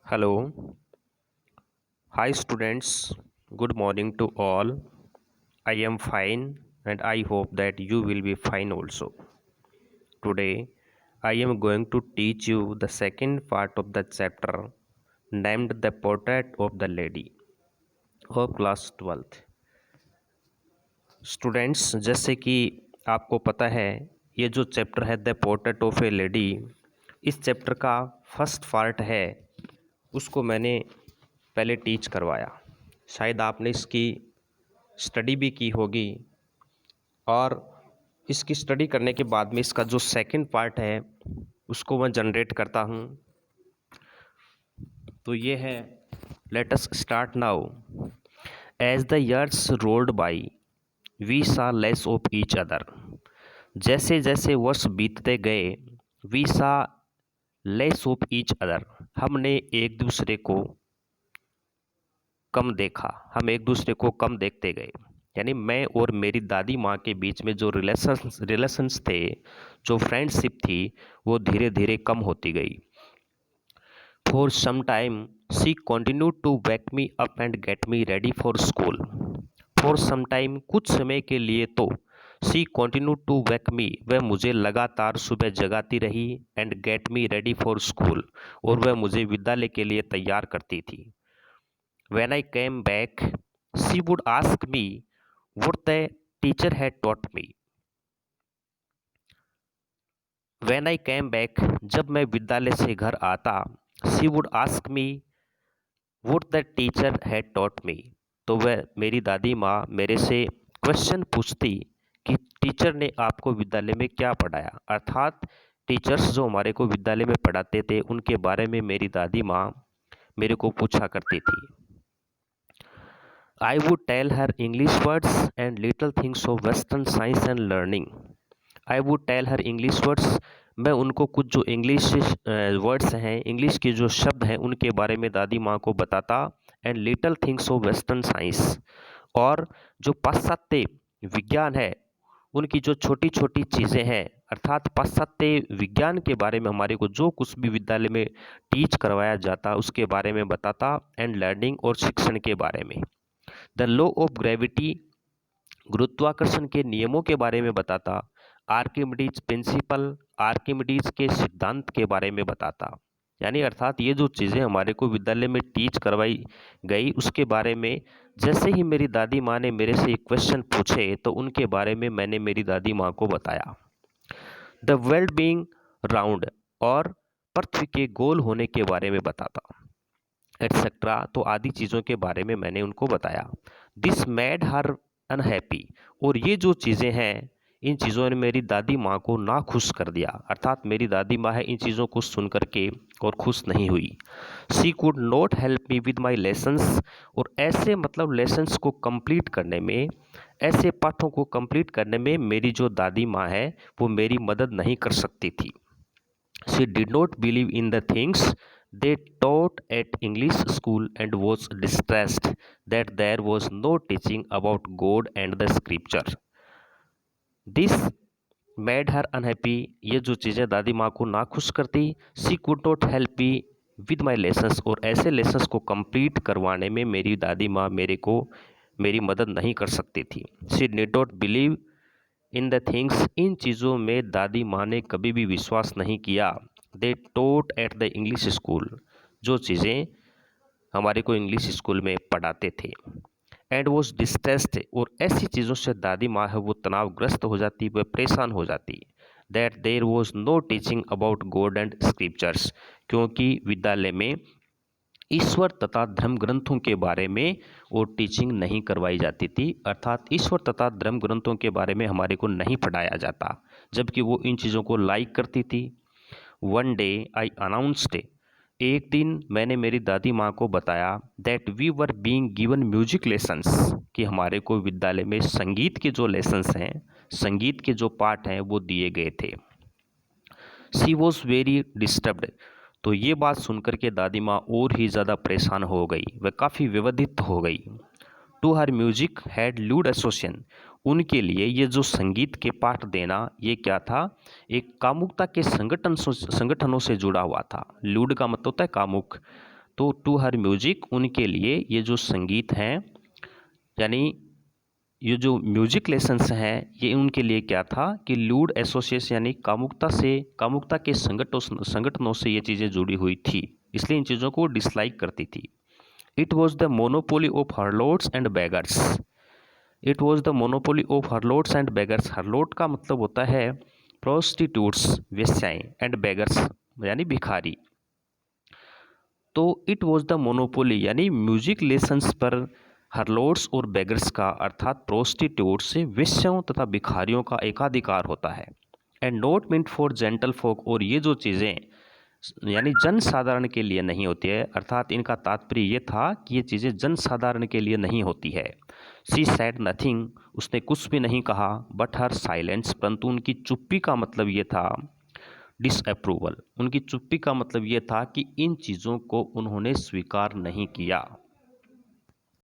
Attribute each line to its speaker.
Speaker 1: Hello. Hi students. Good morning to all. I am fine and I hope that you will be fine also. Today I am going to teach you the second part of the chapter named The Portrait of the Lady of class 12th. Students जैसे कि आपको पता है ये जो chapter है the portrait of A lady इस chapter का फर्स्ट पार्ट है उसको मैंने पहले टीच करवाया। शायद आपने इसकी स्टडी भी की होगी और इसकी स्टडी करने के बाद में इसका जो सेकंड पार्ट है उसको मैं जनरेट करता हूँ। तो ये है, let us start now. As the years rolled by we saw less of each other. जैसे जैसे वर्ष बीतते गए we saw less of each other, हमने एक दूसरे को कम देखा, हम एक दूसरे को कम देखते गए। यानी मैं और मेरी दादी माँ के बीच में जो रिलेशंस थे, जो फ्रेंडशिप थी, वो धीरे धीरे कम होती गई। For some time she continue to wake me up and get me ready for school. For some time, कुछ समय के लिए तो, she continue to wake me, वह मुझे लगातार सुबह जगाती रही, and get me ready for school, और वह मुझे विद्यालय के लिए तैयार करती थी। When I came back, she would ask me what the teacher had taught me. When I came back, जब मैं विद्यालय से घर आता, she would ask me what the teacher had taught me. तो वह मेरी दादी माँ मेरे से क्वेश्चन पूछती कि टीचर ने आपको विद्यालय में क्या पढ़ाया। अर्थात टीचर्स जो हमारे को विद्यालय में पढ़ाते थे उनके बारे में मेरी दादी माँ मेरे को पूछा करती थी। I would tell her English words and little things of Western science and learning. I would tell her English words. मैं उनको कुछ जो इंग्लिश वर्ड्स हैं, इंग्लिश के जो शब्द हैं, उनके बारे में दादी माँ को बताता। And little things of western science, और जो पाश्चात्य विज्ञान है उनकी जो छोटी छोटी चीज़ें हैं, अर्थात पाश्चात्य विज्ञान के बारे में हमारे को जो कुछ भी विद्यालय में टीच करवाया जाता उसके बारे में बताता। एंड लर्निंग, और शिक्षण के बारे में। द लॉ ऑफ ग्रेविटी, गुरुत्वाकर्षण के नियमों के बारे में बताता। आर्किमिडीज प्रिंसिपल, आर्किमिडीज के सिद्धांत के बारे में बताता। यानी अर्थात ये जो चीज़ें हमारे को विद्यालय में टीच करवाई गई उसके बारे में जैसे ही मेरी दादी माँ ने मेरे से क्वेश्चन पूछे तो उनके बारे में मैंने मेरी दादी माँ को बताया। द वर्ल्ड बीइंग राउंड, और पृथ्वी के गोल होने के बारे में बताता, एटसेट्रा। तो आदि चीज़ों के बारे में मैंने उनको बताया। दिस मेड हर अनहैप्पी, और ये जो चीज़ें हैं इन चीज़ों ने मेरी दादी माँ को ना खुश कर दिया। अर्थात मेरी दादी माँ है इन चीज़ों को सुन करके और खुश नहीं हुई। She could not help me with my lessons, और ऐसे मतलब लेसन्स को कंप्लीट करने में, ऐसे पाठों को कंप्लीट करने में मेरी जो दादी माँ है वो मेरी मदद नहीं कर सकती थी। She did not believe in the things they taught at English school and was distressed that there was no teaching about God and the scripture. This made her unhappy. ये जो चीज़ें दादी माँ को नाखुश करती। She could not help me with my lessons, और ऐसे लेसन्स को कंप्लीट करवाने में मेरी दादी माँ मेरी मदद नहीं कर सकती थी। She did not believe in the things, इन चीज़ों में दादी माँ ने कभी भी विश्वास नहीं किया। दे टोट एट द इंग्लिश स्कूल, जो चीज़ें हमारे को इंग्लिश स्कूल में पढ़ाते थे। एंड वॉज डिस्ट्रेस्ड, और ऐसी चीज़ों से दादी माँ है वो तनावग्रस्त हो जाती, वह परेशान हो जाती। That there was no teaching about God and scriptures, क्योंकि विद्यालय में ईश्वर तथा धर्म ग्रंथों के बारे में वो टीचिंग नहीं करवाई जाती थी। अर्थात ईश्वर तथा धर्म ग्रंथों के बारे में हमारे को नहीं पढ़ाया जाता, जबकि वो इन चीज़ों को लाइक करती थी। वन डे आई अनाउंस्ड, एक दिन मैंने मेरी दादी माँ को बताया, that we were being given music lessons, कि हमारे को विद्यालय में संगीत के जो लेसन्स हैं, संगीत के जो पाठ हैं वो दिए गए थे। शी वॉज वेरी डिस्टर्ब्ड, तो ये बात सुनकर के दादी माँ और ही ज़्यादा परेशान हो गई, वह काफ़ी विवादित हो गई। To her music had lewd association, उनके लिए ये जो संगीत के पाठ देना ये क्या था, एक कामुकता के संगठनों से जुड़ा हुआ था। ल्यूड का मतलब होता है कामुक, तो टू हर म्यूजिक, उनके लिए ये जो संगीत हैं, यानी ये जो म्यूजिक लेसन्स हैं, ये उनके लिए क्या था कि लूड एसोसिएशन यानी कामुकता के संगठनों से ये चीज़ें जुड़ी हुई थी, इसलिए इन चीज़ों को डिसलाइक करती थी। It was the monopoly of harlots and beggars. It was the monopoly of harlots and beggars. Harlot का मतलब होता है प्रोस्टिट्यूट्स, वेश्याएं, एंड बेगर्स यानी भिखारी। तो इट वॉज द मोनोपोली यानी म्यूजिक लेसन्स पर हरलोट्स और बेगर्स का अर्थात प्रोस्टिट्यूट्स से वेश्याओं तथा भिखारियों का एकाधिकार होता है। And not meant for gentle folk, और ये जो चीज़ें यानी जन साधारण के लिए नहीं होती है, अर्थात इनका तात्पर्य ये था कि ये चीज़ें जन साधारण के लिए नहीं होती है। शी सैड नथिंग, उसने कुछ भी नहीं कहा, बट हर साइलेंस, परंतु उनकी चुप्पी का मतलब ये था डिसअप्रूवल, उनकी चुप्पी का मतलब ये था कि इन चीज़ों को उन्होंने स्वीकार नहीं किया।